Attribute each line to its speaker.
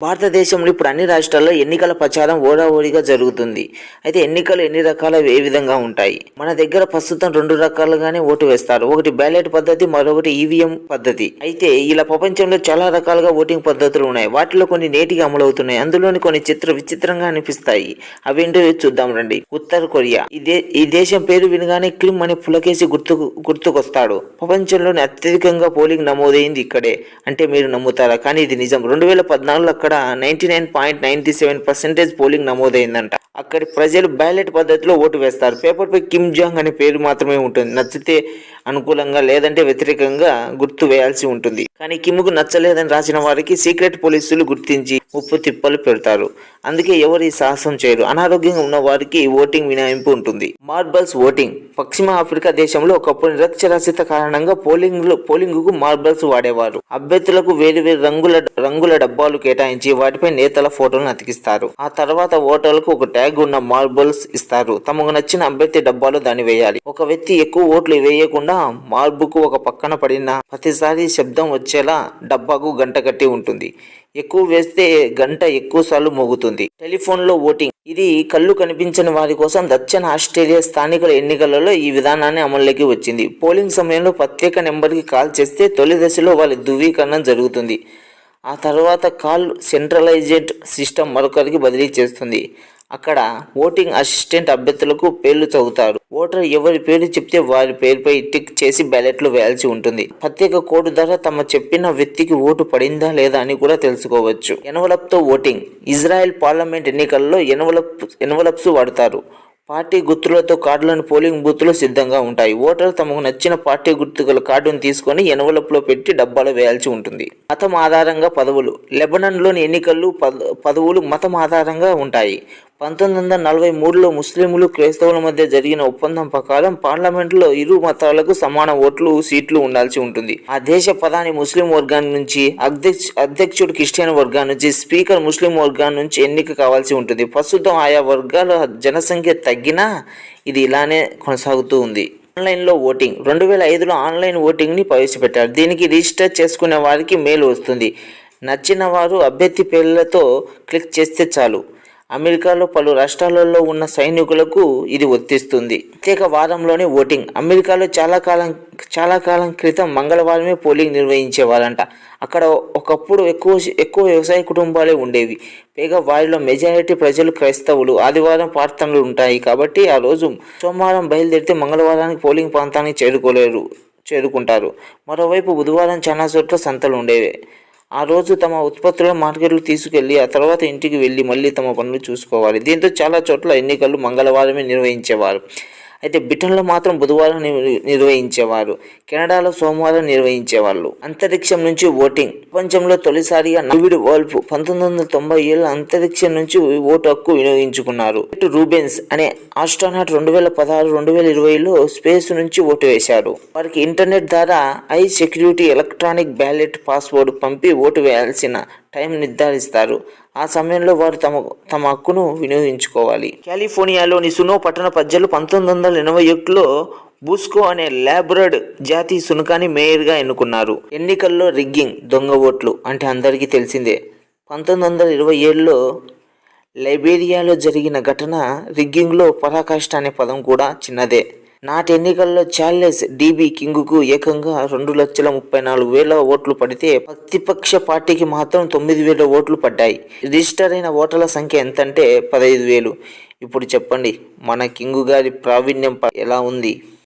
Speaker 1: భారతదేశంలో ఇప్పుడు అన్ని రాష్ట్రాల్లో ఎన్నికల ప్రచారం ఓడాఓడిగా జరుగుతుంది. అయితే ఎన్నికలు ఎన్ని రకాలు ఏ విధంగా ఉంటాయి? మన దగ్గర ప్రస్తుతం రెండు రకాలుగానే ఓటు వేస్తారు. ఒకటి బ్యాలెట్ పద్ధతి, మరొకటి ఈవీఎం పద్ధతి. అయితే ఇలా ప్రపంచంలో చాలా రకాలుగా ఓటింగ్ పద్ధతులు ఉన్నాయి. వాటిలో కొన్ని నేటికి అమలవుతున్నాయి. అందులోని కొన్ని విచిత్రంగా అనిపిస్తాయి. అవేంటో చూద్దాం రండి. ఉత్తర కొరియా. ఈ దేశం పేరు వినగానే క్లిమ్ అనే పులకేసి గుర్తుకొస్తాడు. ప్రపంచంలోని అత్యధికంగా పోలింగ్ నమోదైంది ఇక్కడే. అంటే మీరు నమ్ముతారా? కానీ ఇది నిజం. 2014 అక్కడ 99.97% పోలింగ్ నమోదైందంట. అక్కడి ప్రజలు బ్యాలెట్ పద్ధతిలో ఓటు వేస్తారు. పేపర్పై కిమ్ జాంగ్ అనే పేరు మాత్రమే ఉంటుంది. నచ్చితే అనుకూలంగా, లేదంటే వ్యతిరేకంగా గుర్తు వేయాల్సి ఉంటుంది. కానీ కిమ్కు నచ్చలేదని రాసిన వారికి సీక్రెట్ పోలీసులు గుర్తించి ఉప్పు తిప్పలు పెడతారు. అందుకే ఎవరు ఈ సాహసం చేయరు. అనారోగ్యంగా ఉన్న వారికి ఓటింగ్ మినహాయింపు ఉంటుంది. Marbles voting. పశ్చిమ ఆఫ్రికా దేశంలో ఒకప్పుడు నిరక్షరాస్యత కారణంగా పోలింగుకు మార్బల్స్ వాడేవారు. అభ్యర్థులకు వేరు రంగుల డబ్బాలు కేటాయించి వాటిపై నేతల ఫోటోలను అతికిస్తారు. ఆ తర్వాత ఓటర్లకు ఒక ట్యాగ్ ఉన్న మార్బల్స్ ఇస్తారు. తమకు నచ్చిన అభ్యర్థి డబ్బాలో దాన్ని వేయాలి. ఒక వ్యక్తి ఎక్కువ ఓట్లు వేయకుండా మార్బుకు ఒక పక్కన పడిన ప్రతిసారి శబ్దం వచ్చేలా డబ్బాకు గంట కట్టి ఉంటుంది. ఎక్కువ వేస్తే గంట ఎక్కువ సార్లు మోగుతుంది. టెలిఫోన్లో ఓటింగ్. ఇది కళ్ళు కనిపించని వారి కోసం దక్షిణ ఆస్ట్రేలియా స్థానిక ఎన్నికలలో ఈ విధానాన్ని అమల్లోకి వచ్చింది. పోలింగ్ సమయంలో ప్రత్యేక నెంబర్కి కాల్ చేస్తే తొలి దశలో వాళ్ళ ధృవీకరణ జరుగుతుంది. ఆ తర్వాత కాల్ సెంట్రలైజ్డ్ సిస్టమ్ మరొకరికి బదిలీ చేస్తుంది. అక్కడ ఓటింగ్ అసిస్టెంట్ అభ్యర్థులకు పేర్లు చదువుతారు. ఓటర్ ఎవరి పేరు చెప్తే వారి పేరుపై టిక్ చేసి బ్యాలెట్లు వేయాల్సి ఉంటుంది. ప్రత్యేక కోడ్ ద్వారా తమ చెప్పిన వ్యక్తికి ఓటు పడిందా లేదా అని కూడా తెలుసుకోవచ్చు. ఎన్వలప్ తో ఓటింగ్. ఇజ్రాయెల్ పార్లమెంట్ ఎన్నికల్లో ఎన్వలప్స్ వాడతారు. పార్టీ గుర్తులతో కార్డులను పోలింగ్ బూత్లో సిద్ధంగా ఉంటాయి. ఓటర్ తమకు నచ్చిన పార్టీ గుర్తు గల కార్డును తీసుకొని ఎన్వలప్లో పెట్టి డబ్బాలో వేయాల్సి ఉంటుంది. మతం ఆధారంగా పదవులు. లెబనాన్లోని ఎన్నికలు పదవులు మతం ఆధారంగా ఉంటాయి. 1943లో ముస్లింలు క్రైస్తవుల మధ్య జరిగిన ఒప్పందం ప్రకారం పార్లమెంట్లో ఇరు మతాలకు సమాన సీట్లు ఉండాల్సి ఉంటుంది. ఆ దేశ ప్రధాని ముస్లిం వర్గాన్ని నుంచి, అధ్యక్షుడు క్రిస్టియన్ వర్గాన్ని నుంచి, స్పీకర్ ముస్లిం వర్గాన్ని నుంచి ఎన్నిక కావాల్సి ఉంటుంది. ప్రస్తుతం ఆయా వర్గాల జనసంఖ్య తగ్గినా ఇది ఇలానే కొనసాగుతూ ఉంది. ఆన్లైన్లో ఓటింగ్. 2005లో ఆన్లైన్ ఓటింగ్ని ప్రవేశపెట్టారు. దీనికి రిజిస్టర్ చేసుకునే వారికి మెయిల్ వస్తుంది. నచ్చిన వారు అభ్యర్థి పేర్లతో క్లిక్ చేస్తే చాలు. అమెరికాలో పలు రాష్ట్రాలలో ఉన్న సైనికులకు ఇది వర్తిస్తుంది. ప్రత్యేక వారంలోనే ఓటింగ్. అమెరికాలో చాలా కాలం క్రితం మంగళవారమే పోలింగ్ నిర్వహించేవారంట. అక్కడ ఒకప్పుడు ఎక్కువ వ్యవసాయ కుటుంబాలే ఉండేవి. పైగా వారిలో మెజారిటీ ప్రజలు క్రైస్తవులు. ఆదివారం ప్రార్థనలు ఉంటాయి కాబట్టి ఆ రోజు సోమవారం బయలుదేరితే మంగళవారానికి పోలింగ్ ప్రాంతానికి చేరుకుంటారు. మరోవైపు బుధవారం చాలా చోట్ల సంతలు ఉండేవి. ఆ రోజు తమ ఉత్పత్తులను మార్కెట్లు తీసుకెళ్లి ఆ తర్వాత ఇంటికి వెళ్ళి మళ్ళీ తమ పనులు చూసుకోవాలి. దీంతో చాలా చోట్ల ఎన్నికలు మంగళవారమే నిర్వహించేవారు. అయితే బ్రిటన్లో మాత్రం బుధవారం నిర్వహించేవారు. కెనడాలో సోమవారం నిర్వహించేవాళ్ళు. అంతరిక్షం నుంచి ఓటింగ్. ప్రపంచంలో తొలిసారిగా డేవిడ్ వోల్ఫ్ 1990 అంతరిక్షం నుంచి ఓటు హక్కు వినియోగించుకున్నారు. రూబెన్స్ అనే ఆస్ట్రోనాట్ 2016-2020లో స్పేస్ నుంచి ఓటు వేశారు. వారికి ఇంటర్నెట్ ద్వారా high security electronic ballot password పంపి ఓటు వేయాల్సిన టైం నిర్ధారిస్తారు. ఆ సమయంలో వారు తమ హక్కును వినియోగించుకోవాలి. కాలిఫోర్నియాలోని సునో పట్టణ ప్రజలు 1981లో బూస్కో అనే ల్యాబ్రడ్ జాతి సునకాన్ని మేయర్గా ఎన్నుకున్నారు. ఎన్నికల్లో రిగ్గింగ్, దొంగ ఓట్లు అంటే అందరికీ తెలిసిందే. 1927లో లైబీరియాలో జరిగిన ఘటన రిగ్గింగ్లో పరాకాష్ఠ అనే పదం కూడా చిన్నదే. నాటి ఎన్నికల్లో చార్లెస్ డిబి కింగ్కు ఏకంగా 2,34,000 ఓట్లు పడితే ప్రతిపక్ష పార్టీకి మాత్రం 9,000 ఓట్లు పడ్డాయి. రిజిస్టర్ అయిన ఓటర్ల సంఖ్య ఎంతంటే 15,000. ఇప్పుడు చెప్పండి, మన కింగు గారి ప్రావీణ్యం ఎలా ఉంది?